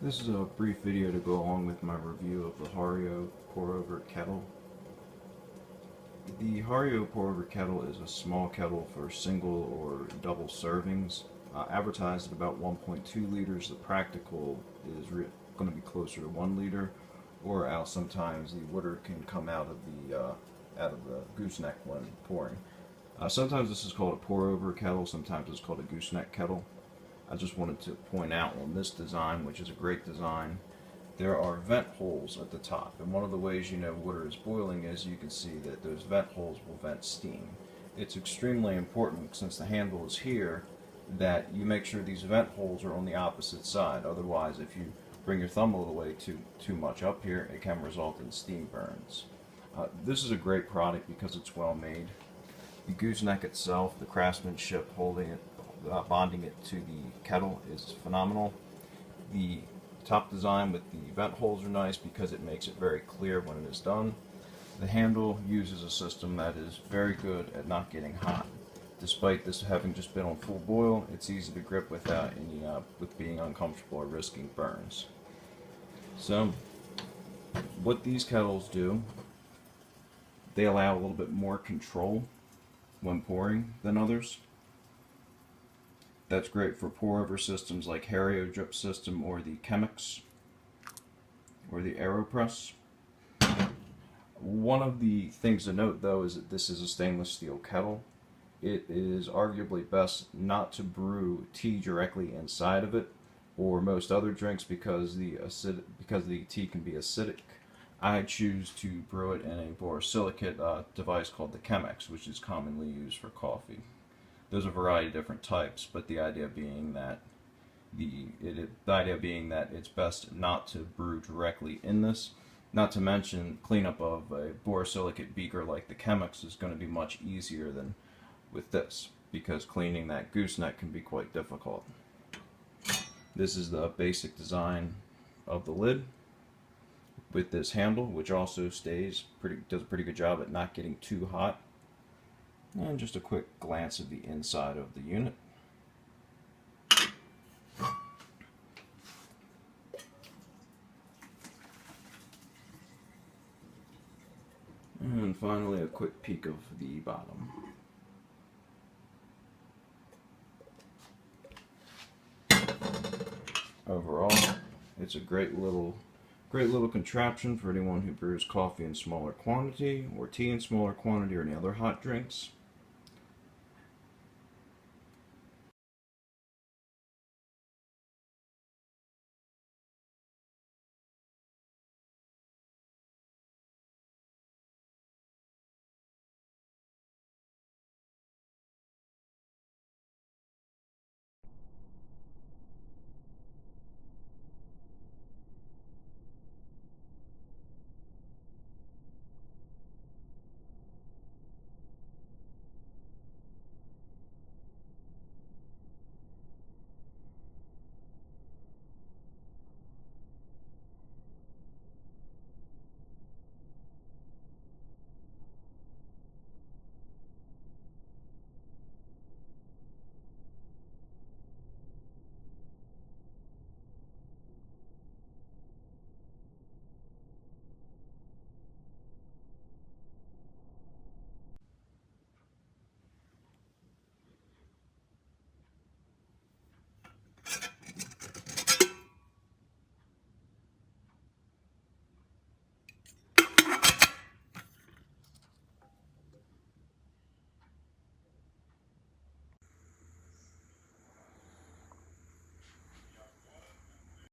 This is a brief video to go along with my review of the Hario pour-over kettle. The Hario pour-over kettle is a small kettle for single or double servings, advertised at about 1.2 liters. The practical is going to be closer to 1 liter, or else sometimes the water can come out of the gooseneck when pouring. Sometimes this is called a pour-over kettle, sometimes it's called a gooseneck kettle. I just wanted to point out on this design, which is a great design, there are vent holes at the top, and one of the ways you know water is boiling is you can see that those vent holes will vent steam. It's extremely important, since the handle is here, that you make sure these vent holes are on the opposite side. Otherwise, if you bring your thumb all the way too much up here, it can result in steam burns. This is a great product because it's well made. The gooseneck itself, the craftsmanship holding it, bonding it to the kettle is phenomenal. The top design with the vent holes are nice because it makes it very clear when it is done. The handle uses a system that is very good at not getting hot. Despite this having just been on full boil, it's easy to grip without any with being uncomfortable or risking burns. So, what these kettles do, they allow a little bit more control when pouring than others. That's great for pour-over systems like Hario drip system or the Chemex or the AeroPress. One of the things to note though is that this is a stainless steel kettle. It is arguably best not to brew tea directly inside of it or most other drinks because the tea can be acidic. I choose to brew it in a borosilicate device called the Chemex, which is commonly used for coffee. There's a variety of different types, but the idea being that it's best not to brew directly in this. Not to mention, cleanup of a borosilicate beaker like the Chemex is going to be much easier than with this, because cleaning that gooseneck can be quite difficult. This is the basic design of the lid with this handle, which also does a pretty good job at not getting too hot. And just a quick glance of the inside of the unit. And finally a quick peek of the bottom. Overall, it's a great little contraption for anyone who brews coffee in smaller quantity, or tea in smaller quantity, or any other hot drinks.